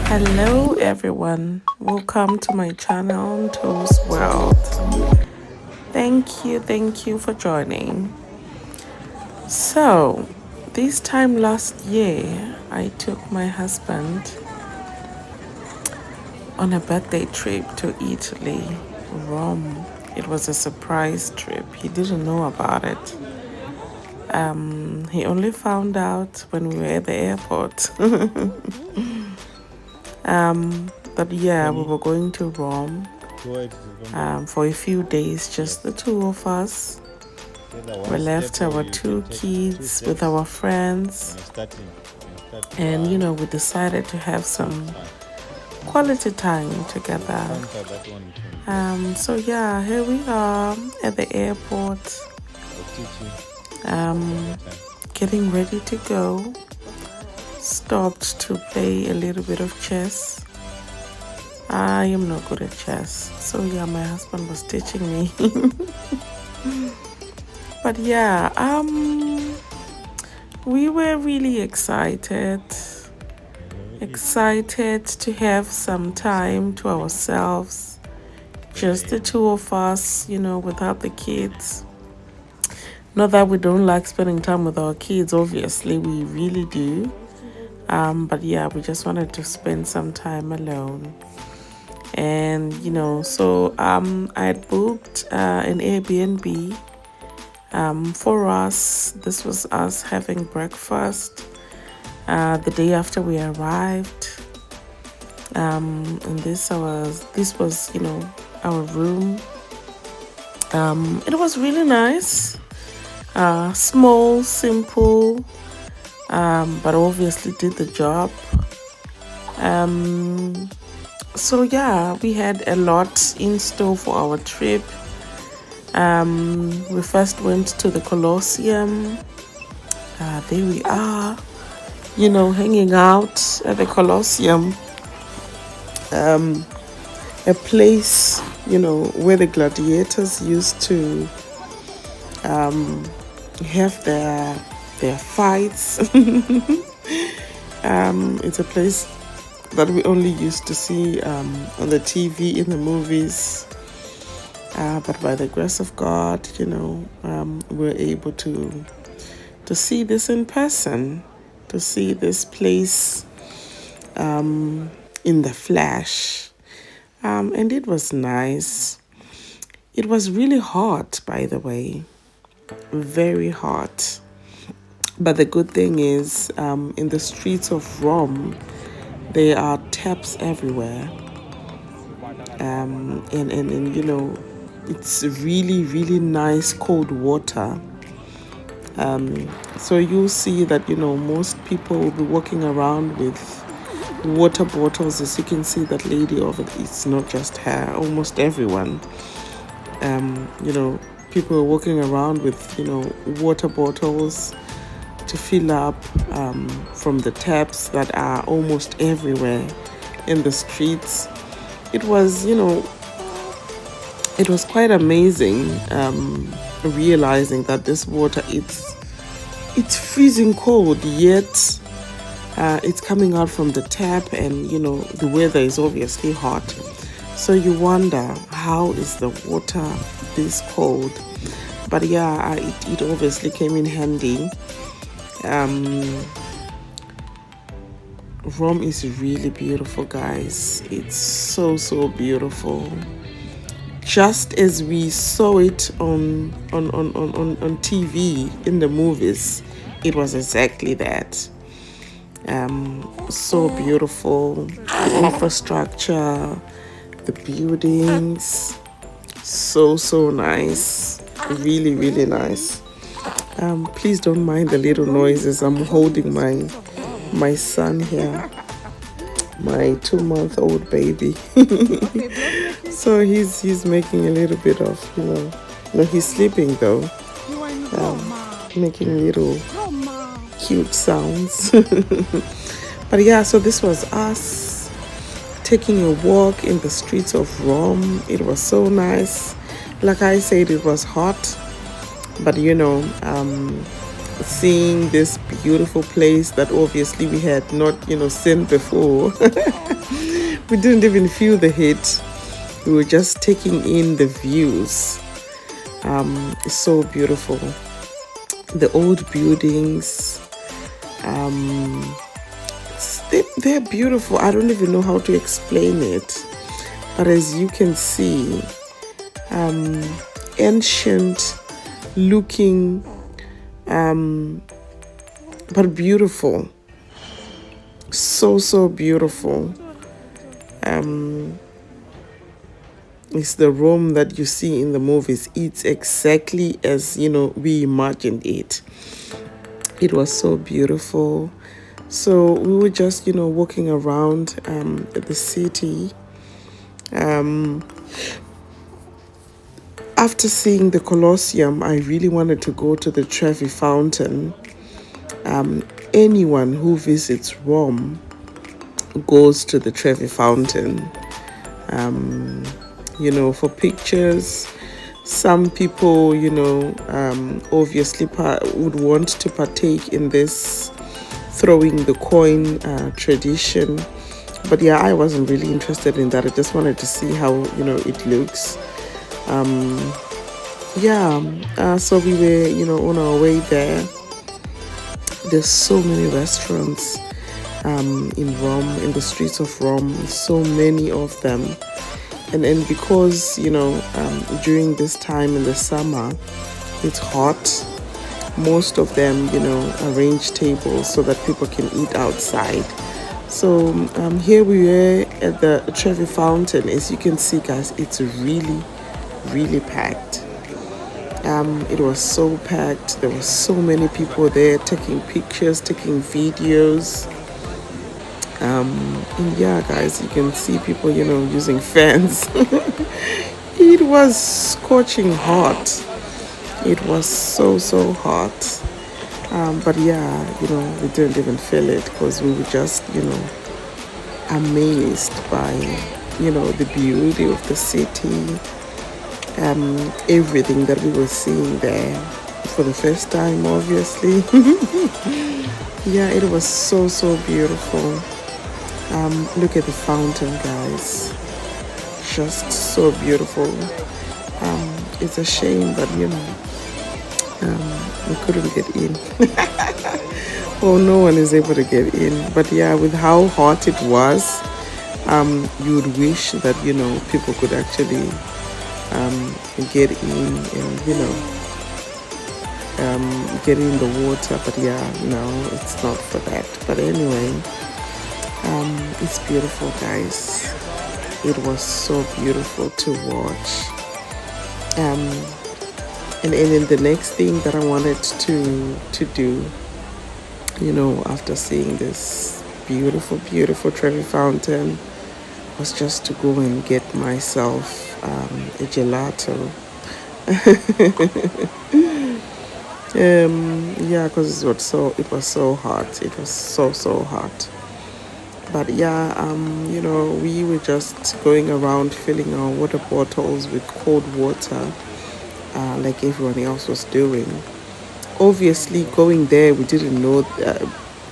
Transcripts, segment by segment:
Hello everyone, welcome to my channel Toast World. Thank you for joining. So, this time last year, I took my husband on a birthday trip to Italy, Rome. It was a surprise trip. He didn't know about it. He only found out when we were at the airport. That yeah, we were going to Rome for a few days, just the two of us. We left our two kids with our friends, and we decided to have some quality time together. So yeah, here we are at the airport, getting ready to go. Stopped to play a little bit of chess. I am not good at chess, so yeah, my husband was teaching me. But yeah, we were really excited to have some time to ourselves, just the two of us, without the kids. Not that we don't like spending time with our kids, obviously we really do. But yeah, we just wanted to spend some time alone. And so I had booked an Airbnb. For us, this was us having breakfast the day after we arrived. And this was our room. It was really nice, small, simple, but obviously did the job. So yeah, we had a lot in store for our trip. We first went to the Colosseum. There we are, hanging out at the Colosseum. A place, where the gladiators used to have their fights. It's a place that we only used to see on the TV, in the movies. But by the grace of God, we're able to see this in person, to see this place in the flesh. And it was nice. It was really hot, by the way, very hot. But the good thing is, in the streets of Rome, there are taps everywhere. And it's really, really nice cold water. So you'll see that, most people will be walking around with water bottles. As you can see, that lady over there, it's not just her, almost everyone. People are walking around with, water bottles to fill up from the taps that are almost everywhere in the streets. It was, it was quite amazing realizing that this water, it's freezing cold, yet it's coming out from the tap, and the weather is obviously hot. So you wonder, how is the water this cold? But yeah, it obviously came in handy. Rome is really beautiful, guys. It's so beautiful. Just as we saw it on TV, in the movies, it was exactly that. So beautiful. The infrastructure, the buildings, so nice. Really, really nice. Please don't mind the little noises. I'm holding my son here, my 2-month-old baby. So he's making a little bit of, no, he's sleeping though, making little cute sounds. But yeah, so this was us taking a walk in the streets of Rome. It was so nice. Like I said, it was hot, but seeing this beautiful place that obviously we had not, seen before. We didn't even feel the heat. We were just taking in the views. It's so beautiful. The old buildings, they're beautiful. I don't even know how to explain it. But as you can see, ancient looking, but beautiful. So beautiful. It's the Rome that you see in the movies. It's exactly as, we imagined it. It was so beautiful. So we were just, walking around the city. After seeing the Colosseum, I really wanted to go to the Trevi Fountain. Anyone who visits Rome goes to the Trevi Fountain, for pictures. Some people, obviously would want to partake in this throwing the coin tradition. But yeah, I wasn't really interested in that. I just wanted to see how, it looks. So we were, on our way there. There's so many restaurants in Rome, in the streets of Rome, so many of them. And because, during this time in the summer, it's hot, most of them, arrange tables so that people can eat outside. So here we were at the Trevi Fountain. As you can see, guys, it's really, really packed. It was so packed. There were so many people there taking pictures, taking videos. And yeah, guys, you can see people, using fans. It was scorching hot. It was so hot. But yeah, we didn't even feel it because we were just, amazed by, the beauty of the city. Everything that we were seeing there for the first time, obviously. Yeah, it was so beautiful. Look at the fountain, guys. Just so beautiful. It's a shame that, we couldn't get in. Well, no one is able to get in. But yeah, with how hot it was, you would wish that, people could actually get in and, get in the water. But yeah, no, it's not for that. But anyway, it's beautiful, guys. It was so beautiful to watch. And then the next thing that I wanted to do, after seeing this beautiful Trevi Fountain, was just to go and get myself a gelato. Because it was so hot. It was so hot. But yeah, we were just going around filling our water bottles with cold water, like everyone else was doing. Obviously, going there, we didn't know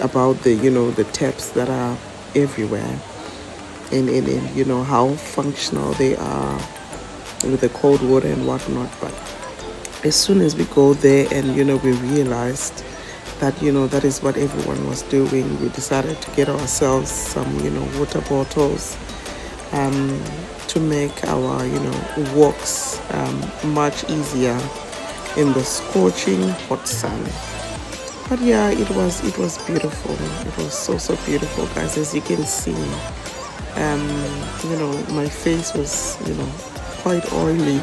about the taps that are everywhere, and how functional they are with the cold water and whatnot. But as soon as we go there and we realized that that is what everyone was doing, we decided to get ourselves some water bottles to make our walks much easier in the scorching hot sun. But yeah, it was beautiful. It was so beautiful, guys. As you can see, my face was quite oily.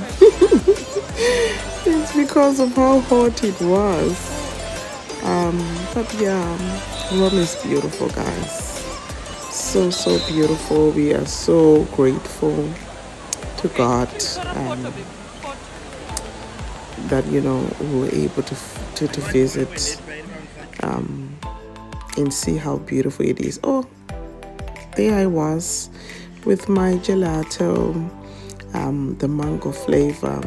It's because of how hot it was. But yeah, Rome is beautiful, guys. So beautiful. We are so grateful to God that we were able to visit and see how beautiful it is. Oh, there I was with my gelato, the mango flavor.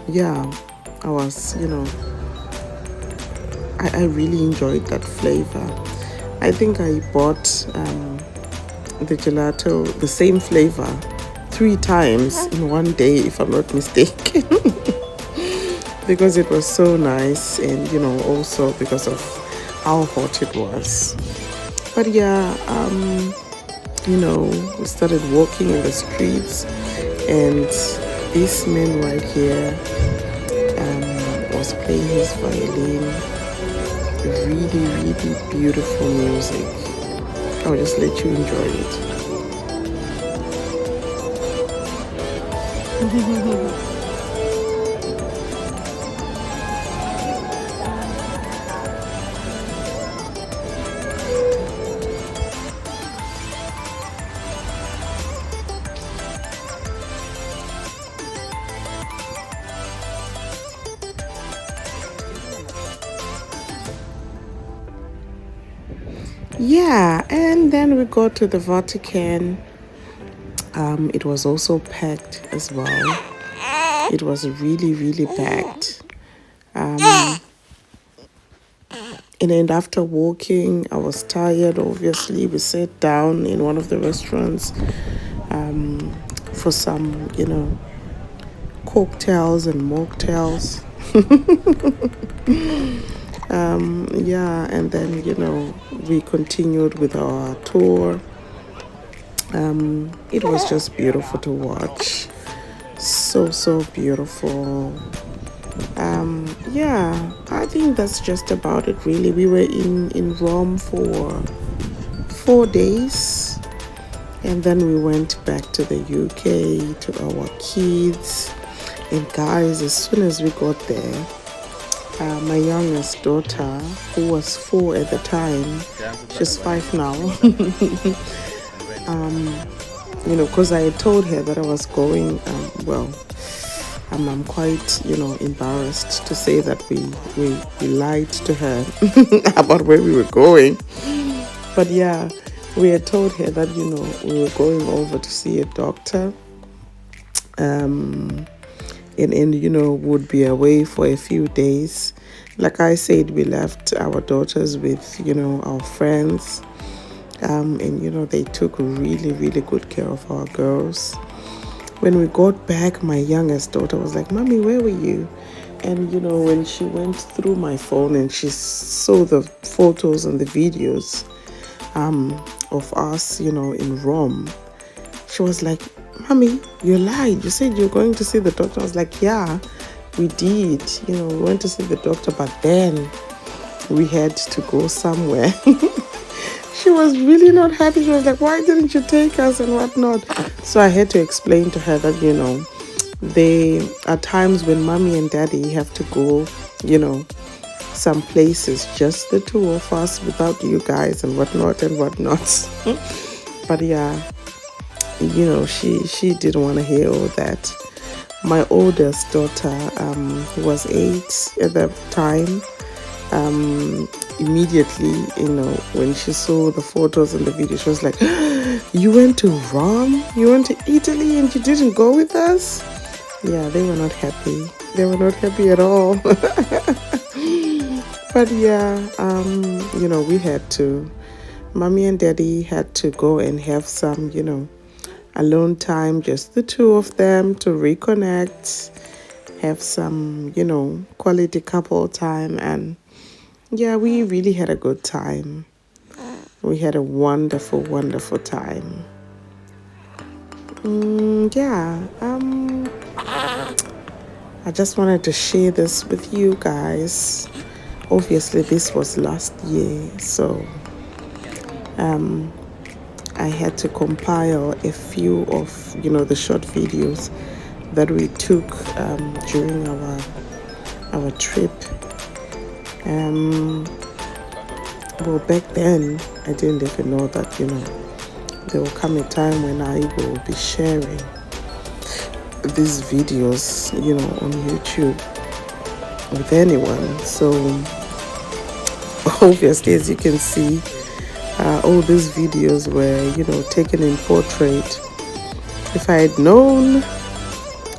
Yeah, I was I really enjoyed that flavor. I think I bought the gelato, the same flavor, 3 times in one day, if I'm not mistaken. Because it was so nice, and also because of how hot it was. But yeah, we started walking in the streets, and this man right here was playing his violin. Really, really beautiful music. I'll just let you enjoy it. Yeah, and then we got to the Vatican. It was also packed as well. It was really, really packed. And then after walking, I was tired. Obviously, we sat down in one of the restaurants for some, cocktails and mocktails. Yeah, and then we continued with our tour. It was just beautiful to watch. So beautiful. Yeah, I think that's just about it really. We were in Rome for 4 days, and then we went back to the UK to our kids. And guys, as soon as we got there, my youngest daughter, who was 4 at the time, she's 5 now. Because I had told her that I was going, I'm quite, embarrassed to say that we lied to her about where we were going. But yeah, we had told her that, we were going over to see a doctor. And would be away for a few days. Like I said, we left our daughters with, our friends. And, they took really, really good care of our girls. When we got back, my youngest daughter was like, "Mommy, where were you?" And, when she went through my phone and she saw the photos and the videos of us, in Rome, she was like, "Mommy, you lied. You said you're going to see the doctor." I was like, "Yeah, we did. We went to see the doctor, but then we had to go somewhere." She was really not happy. She was like, "Why didn't you take us and whatnot?" So I had to explain to her that, there are times when mommy and daddy have to go, some places, just the two of us without you guys and whatnot and whatnot. But yeah, she didn't want to hear all that. My oldest daughter, who was 8 at the time, immediately, when she saw the photos and the video, she was like, "You went to Rome? You went to Italy and you didn't go with us?" Yeah, they were not happy. They were not happy at all. But yeah, we had to. Mommy and daddy had to go and have some, alone time, just the two of them, to reconnect, have some, quality couple time. And yeah, we really had a good time. We had a wonderful, wonderful time. I just wanted to share this with you guys. Obviously, this was last year, so I had to compile a few of, the short videos that we took during our trip. Well, back then, I didn't even know that, there will come a time when I will be sharing these videos, on YouTube with anyone. So, obviously, as you can see, all these videos were, taken in portrait. If I had known,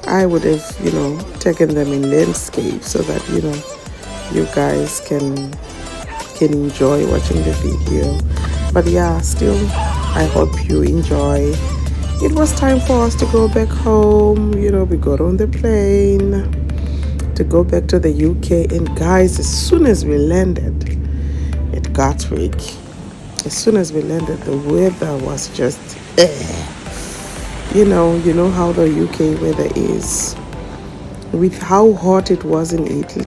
I would have, taken them in landscape so that, you guys can enjoy watching the video. But yeah, still, I hope you enjoy. It was time for us to go back home. We got on the plane to go back to the UK. And guys, as soon as we landed at Gatwick, as soon as we landed, the weather was just, you know how the UK weather is. With how hot it was in Italy.